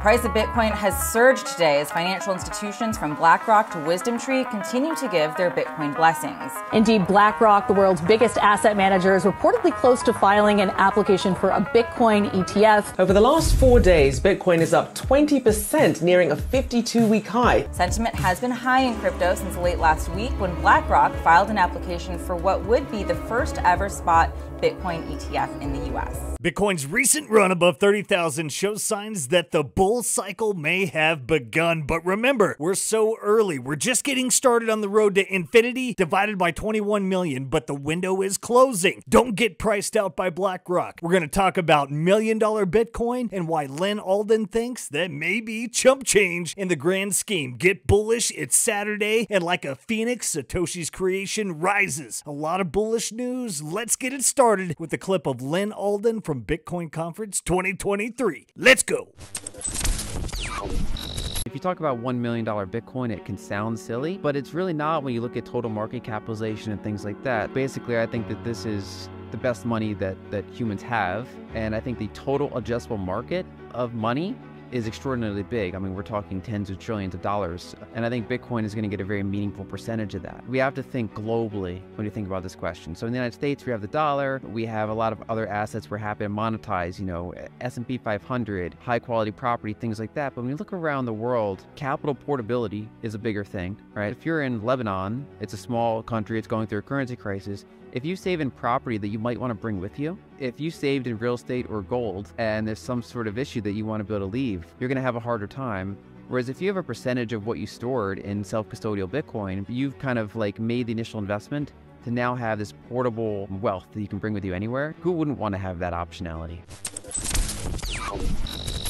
price of Bitcoin has surged today as financial institutions from Blackrock to Wisdom Tree continue to give their Bitcoin blessings. Indeed, Blackrock, the world's biggest asset manager, is reportedly close to filing an application for a Bitcoin ETF. Over the last 4 days, Bitcoin is up 20%, nearing a 52-week high. Sentiment has been high in crypto since late last week when Blackrock filed an application for what would be the first ever spot Bitcoin ETF in the US. Bitcoin's recent run above 30,000 shows signs that the bull cycle may have begun. But remember, we're so early. We're just getting started on the road to infinity divided by 21 million, but the window is closing. Don't get priced out by BlackRock. We're going to talk about $1 million Bitcoin and why Lyn Alden thinks that may be chump change in the grand scheme. Get bullish. It's Saturday, and like a phoenix, Satoshi's creation rises. A lot of bullish news. Let's get it started with a clip of Lyn Alden from Bitcoin Conference 2023. Let's go. If you talk about $1 million Bitcoin, it can sound silly, but it's really not when you look at total market capitalization and things like that. Basically, I think that this is the best money that humans have, and I think the total addressable market of money is extraordinarily big. I mean, we're talking tens of trillions of dollars, and I think Bitcoin is going to get a very meaningful percentage of that. We have to think globally when you think about this question. So in the United States, we have the dollar, we have a lot of other assets we're happy to monetize, you know, S&P 500, high quality property, things like that. But when you look around the world, capital portability is a bigger thing, right? If you're in Lebanon, it's a small country, it's going through a currency crisis. If you save in property that you might want to bring with you, if you saved in real estate or gold and there's some sort of issue that you want to be able to leave, you're going to have a harder time. Whereas if you have a percentage of what you stored in self-custodial Bitcoin, you've kind of like made the initial investment to now have this portable wealth that you can bring with you anywhere. Who wouldn't want to have that optionality?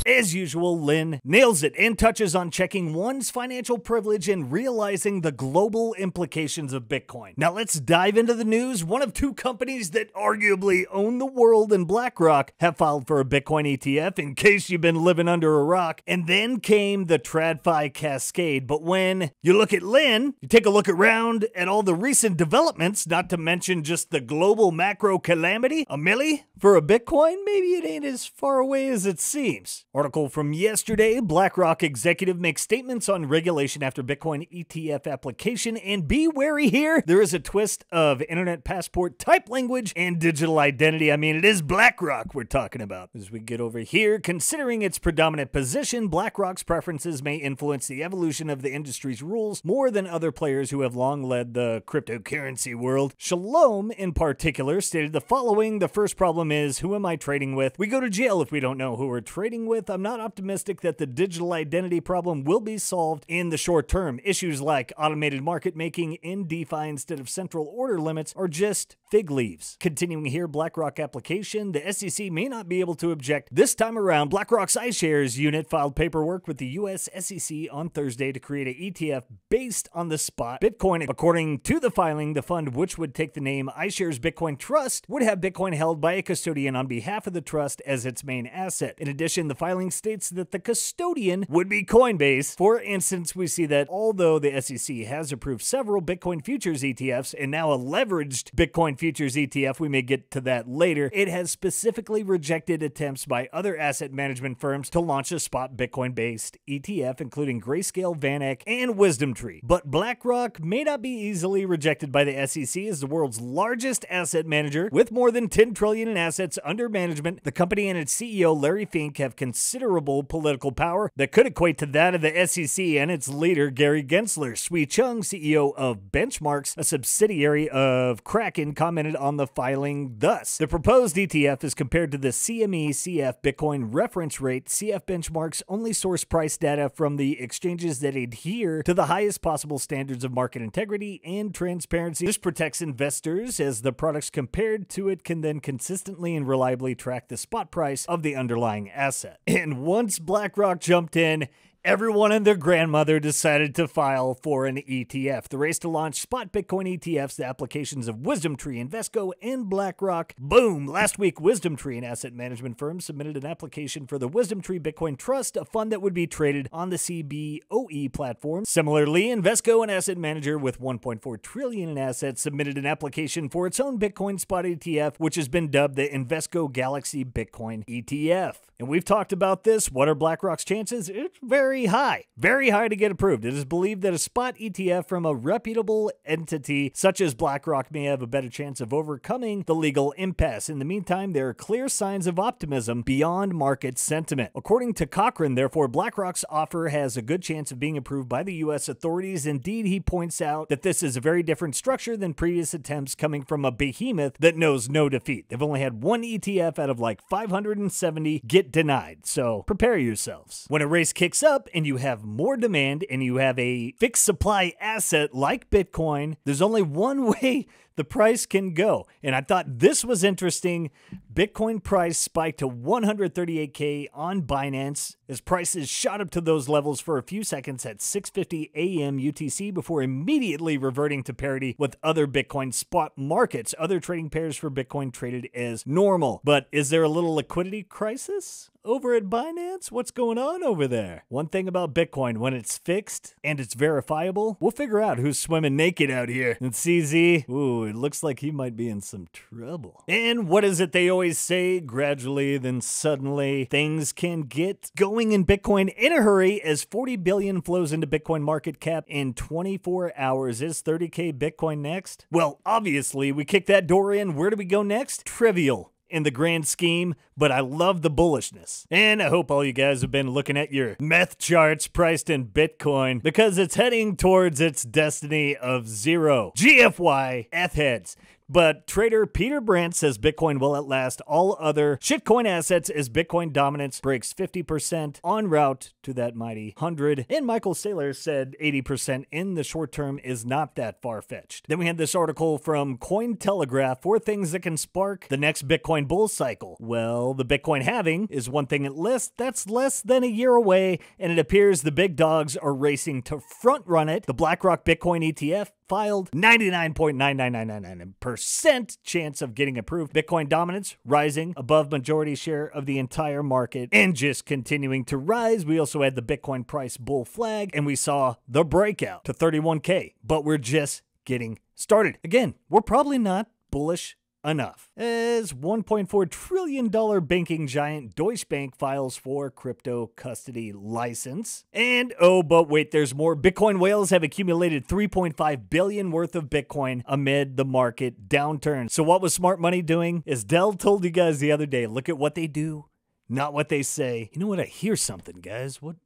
As usual, Lyn nails it and touches on checking one's financial privilege and realizing the global implications of Bitcoin. Now let's dive into the news. One of two companies that arguably own the world and BlackRock have filed for a Bitcoin ETF, in case you've been living under a rock. And then came the TradFi cascade. But when you look at Lyn, you take a look around at all the recent developments, not to mention just the global macro calamity, a milli for a Bitcoin, maybe it ain't as far away as it seems. Article from yesterday, BlackRock executive makes statements on regulation after Bitcoin ETF application, and be wary here, there is a twist of internet passport type language and digital identity. I mean, it is BlackRock we're talking about. As we get over here, considering its predominant position, BlackRock's preferences may influence the evolution of the industry's rules more than other players who have long led the cryptocurrency world. Shalom, in particular, stated the following: the first problem is, who am I trading with? We go to jail if we don't know who we're trading with. I'm not optimistic that the digital identity problem will be solved in the short term. Issues like automated market making in DeFi instead of central order limits are just fig leaves. Continuing here, BlackRock application. The SEC may not be able to object this time around. BlackRock's iShares unit filed paperwork with the US SEC on Thursday to create an ETF based on the spot Bitcoin. According to the filing, the fund, which would take the name iShares Bitcoin Trust, would have Bitcoin held by a custodian on behalf of the trust as its main asset. In addition, the filing states that the custodian would be Coinbase. For instance, we see that although the SEC has approved several Bitcoin futures ETFs and now a leveraged Bitcoin futures ETF, we may get to that later, it has specifically rejected attempts by other asset management firms to launch a spot Bitcoin-based ETF, including Grayscale, VanEck, and Wisdom Tree. But BlackRock may not be easily rejected by the SEC as the world's largest asset manager with more than $10 trillion in assets under management. The company and its CEO, Larry Fink, have considerable political power that could equate to that of the SEC and its leader, Gary Gensler. Sui Chung, CEO of Benchmarks, a subsidiary of Kraken, commented on the filing thus: the proposed ETF is compared to the CME CF Bitcoin reference rate. CF Benchmarks only source price data from the exchanges that adhere to the highest possible standards of market integrity and transparency. This protects investors as the products compared to it can then consistently and reliably track the spot price of the underlying asset. And once BlackRock jumped in, Everyone and their grandmother decided to file for an ETF. The race to launch spot Bitcoin ETFs, the applications of Wisdom Tree, Invesco, and Blackrock. Boom! Last week, Wisdom Tree, an asset management firm, submitted an application for the Wisdom Tree Bitcoin Trust, a fund that would be traded on the CBOE platform. Similarly, Invesco, an asset manager with $1.4 trillion in assets, submitted an application for its own Bitcoin spot ETF, which has been dubbed the Invesco Galaxy Bitcoin ETF. And we've talked about this. What are BlackRock's chances? It's very high to get approved. It is believed that a spot ETF from a reputable entity such as BlackRock may have a better chance of overcoming the legal impasse. In the meantime, there are clear signs of optimism beyond market sentiment. According to Cochrane, therefore, BlackRock's offer has a good chance of being approved by the U.S. authorities. Indeed, he points out that this is a very different structure than previous attempts coming from a behemoth that knows no defeat. They've only had one ETF out of like 570 get denied, so prepare yourselves. When a race kicks up and you have more demand and you have a fixed supply asset like Bitcoin, there's only one way the price can go. And I thought this was interesting. Bitcoin price spiked to 138K on Binance as prices shot up to those levels for a few seconds at 6:50 a.m. UTC before immediately reverting to parity with other Bitcoin spot markets. Other trading pairs for Bitcoin traded as normal. But is there a little liquidity crisis over at Binance? What's going on over there? One thing about Bitcoin, when it's fixed and it's verifiable, we'll figure out who's swimming naked out here. And CZ, ooh, it looks like he might be in some trouble. And what is it they always say? Gradually, then suddenly, things can get going in Bitcoin in a hurry as 40 billion flows into Bitcoin market cap in 24 hours. Is 30K Bitcoin next? Well, obviously, we kick that door in. Where do we go next? Trivial in the grand scheme, but I love the bullishness. And I hope all you guys have been looking at your meth charts priced in Bitcoin because it's heading towards its destiny of zero. GFY, F-heads. But trader Peter Brandt says Bitcoin will outlast all other shitcoin assets as Bitcoin dominance breaks 50% en route to that mighty 100. And Michael Saylor said 80% in the short term is not that far-fetched. Then we had this article from Cointelegraph, 4 things that can spark the next Bitcoin bull cycle. Well, the Bitcoin halving is one thing it lists. That's less than a year away, and it appears the big dogs are racing to front-run it. The Blackrock Bitcoin ETF filed 99.9999% chance of getting approved. Bitcoin dominance rising above majority share of the entire market and just continuing to rise. We also had the Bitcoin price bull flag and we saw the breakout to 31K, but we're just getting started. Again, we're probably not bullish enough. As $1.4 trillion banking giant Deutsche Bank files for crypto custody license. And oh, but wait, there's more. Bitcoin whales have accumulated $3.5 billion worth of Bitcoin amid the market downturn. So what was smart money doing? As Dell told you guys the other day, look at what they do, not what they say. You know what? I hear something, guys. What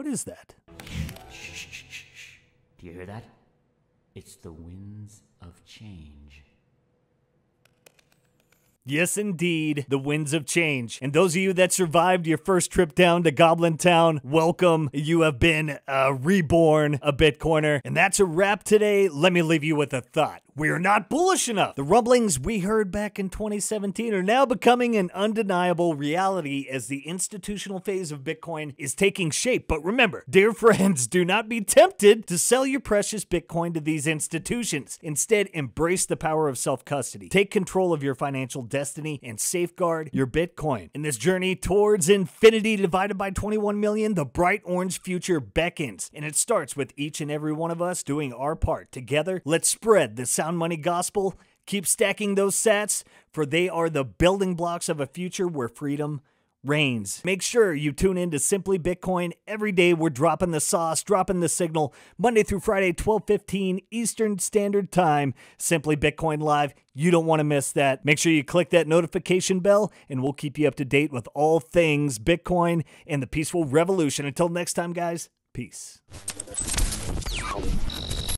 is that? Shh. Do you hear that? It's the winds of change. Yes, indeed, the winds of change. And those of you that survived your first trip down to Goblin Town, welcome. You have been reborn a Bitcoiner. And that's a wrap today. Let me leave you with a thought. We are not bullish enough. The rumblings we heard back in 2017 are now becoming an undeniable reality as the institutional phase of Bitcoin is taking shape. But remember, dear friends, do not be tempted to sell your precious Bitcoin to these institutions. Instead, embrace the power of self-custody. Take control of your financial destiny and safeguard your Bitcoin. In this journey towards infinity divided by 21 million, the bright orange future beckons. And it starts with each and every one of us doing our part. Together, let's spread the sound money gospel. Keep stacking those sats, for they are the building blocks of a future where freedom reigns. Make sure you tune in to Simply Bitcoin. Every day we're dropping the sauce, dropping the signal. Monday through Friday, 12:15 Eastern Standard Time. Simply Bitcoin Live. You don't want to miss that. Make sure you click that notification bell and we'll keep you up to date with all things Bitcoin and the peaceful revolution. Until next time, guys, peace.